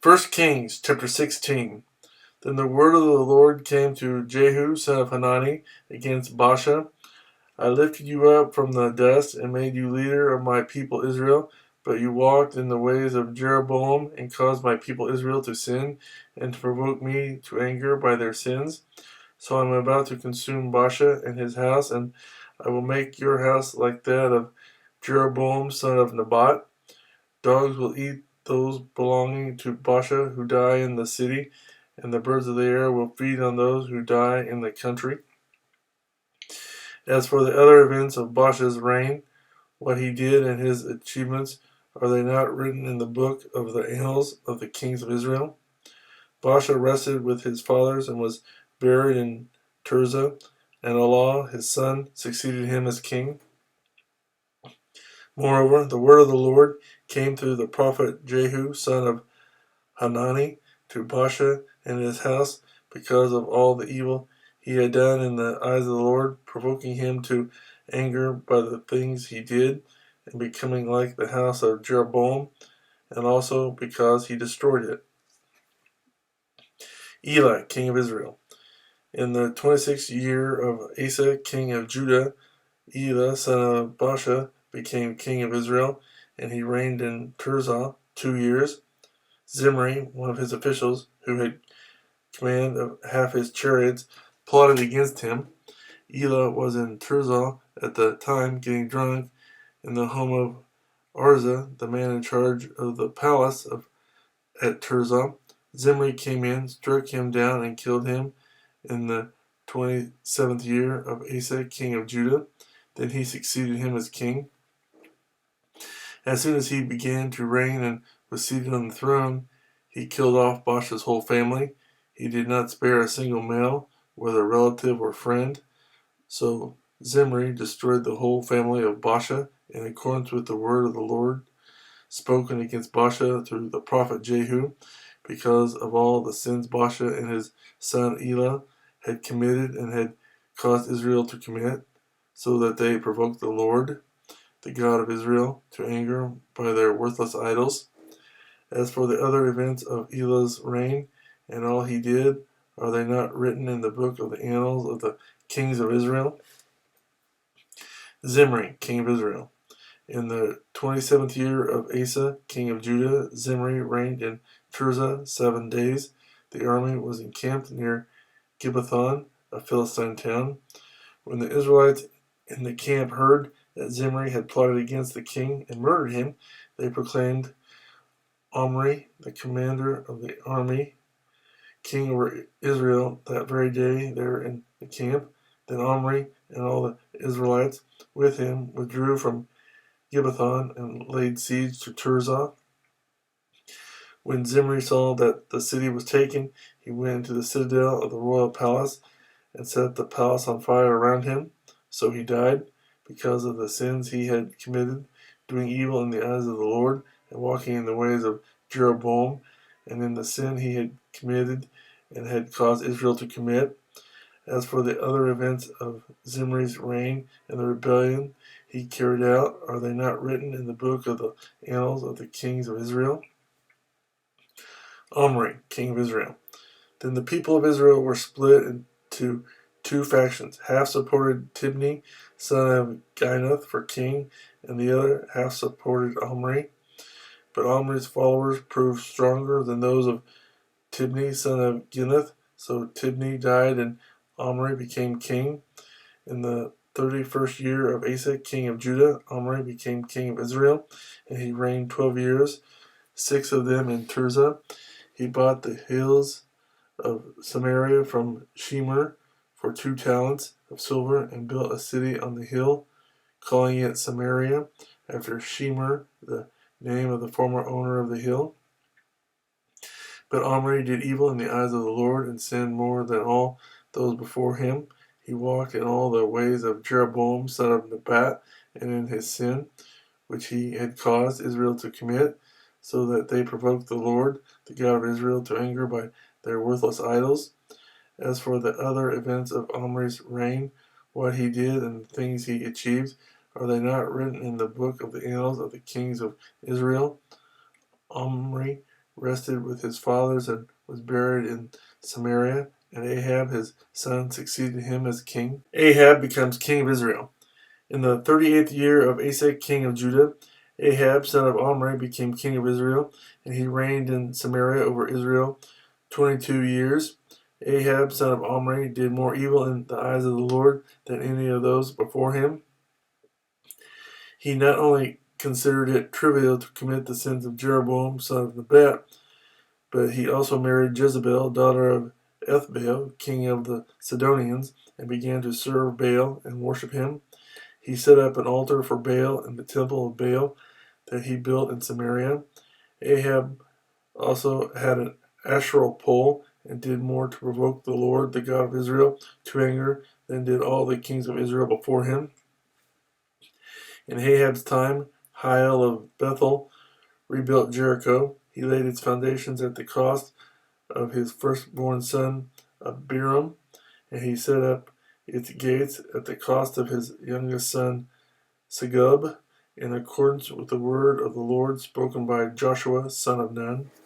1 Kings chapter 16. Then the word of the Lord came to Jehu, son of Hanani, against Baasha. I lifted you up from the dust and made you leader of my people Israel, but you walked in the ways of Jeroboam and caused my people Israel to sin and to provoke me to anger by their sins. So I am about to consume Baasha and his house, and I will make your house like that of Jeroboam, son of Nebat. Dogs will eat those belonging to Baasha who die in the city, and the birds of the air will feed on those who die in the country. As for the other events of Baasha's reign, what he did and his achievements, are they not written in the book of the annals of the kings of Israel? Baasha rested with his fathers and was buried in Tirzah, and Allah, his son, succeeded him as king. Moreover, the word of the Lord came through the prophet Jehu, son of Hanani, to Baasha and his house because of all the evil he had done in the eyes of the Lord, provoking him to anger by the things he did, and becoming like the house of Jeroboam, and also because he destroyed it. Elah, king of Israel. In the 26th year of Asa, king of Judah, Elah, son of Baasha, became king of Israel, and he reigned in Tirzah 2 years. Zimri, one of his officials, who had command of half his chariots, plotted against him. Elah was in Tirzah at the time, getting drunk in the home of Arza, the man in charge of the palace at Tirzah. Zimri came in, struck him down, and killed him in the 27th year of Asa, king of Judah. Then he succeeded him as king. As soon as he began to reign and was seated on the throne, he killed off Baasha's whole family. He did not spare a single male, whether relative or friend. So Zimri destroyed the whole family of Baasha in accordance with the word of the Lord spoken against Baasha through the prophet Jehu, because of all the sins Baasha and his son Elah had committed and had caused Israel to commit, so that they provoked the Lord, the God of Israel, to anger by their worthless idols. As for the other events of Elah's reign and all he did, are they not written in the book of the annals of the kings of Israel? Zimri, king of Israel. In the 27th year of Asa, king of Judah, Zimri reigned in Tirzah 7 days. The army was encamped near Gibbethon, a Philistine town. When the Israelites in the camp heard that Zimri had plotted against the king and murdered him, they proclaimed Omri, the commander of the army, king over Israel that very day there in the camp. Then Omri and all the Israelites with him withdrew from Gibbethon and laid siege to Tirzah. When Zimri saw that the city was taken, he went into the citadel of the royal palace and set the palace on fire around him. So he died because of the sins he had committed, doing evil in the eyes of the Lord and walking in the ways of Jeroboam, and in the sin he had committed and had caused Israel to commit. As for the other events of Zimri's reign and the rebellion he carried out, are they not written in the book of the annals of the kings of Israel? Omri, king of Israel. Then the people of Israel were split into 2 factions. Half supported Tibni, son of Ginath, for king, and the other half supported Omri. But Omri's followers proved stronger than those of Tibni, son of Ginath. So Tibni died, and Omri became king. In the 31st year of Asa, king of Judah, Omri became king of Israel, and he reigned 12 years, 6 of them in Tirzah. He bought the hills of Samaria from Shemer for 2 talents of silver and built a city on the hill, calling it Samaria, after Shemer, the name of the former owner of the hill. But Omri did evil in the eyes of the Lord and sinned more than all those before him. He walked in all the ways of Jeroboam, son of Nebat, and in his sin, which he had caused Israel to commit, so that they provoked the Lord, the God of Israel, to anger by their worthless idols. As for the other events of Omri's reign, what he did and the things he achieved, are they not written in the book of the annals of the kings of Israel? Omri rested with his fathers and was buried in Samaria, and Ahab his son succeeded him as king. Ahab becomes king of Israel. In the 38th year of Asa, king of Judah, Ahab, son of Omri, became king of Israel, and he reigned in Samaria over Israel 22 years. Ahab, son of Omri, did more evil in the eyes of the Lord than any of those before him. He not only considered it trivial to commit the sins of Jeroboam, son of Nebat, but he also married Jezebel, daughter of Ethbaal, king of the Sidonians, and began to serve Baal and worship him. He set up an altar for Baal in the temple of Baal that he built in Samaria. Ahab also had an Asherah pole and did more to provoke the Lord, the God of Israel, to anger than did all the kings of Israel before him. In Ahab's time, Hiel of Bethel rebuilt Jericho. He laid its foundations at the cost of his firstborn son Abiram, and he set up its gates at the cost of his youngest son Segub, in accordance with the word of the Lord spoken by Joshua, son of Nun.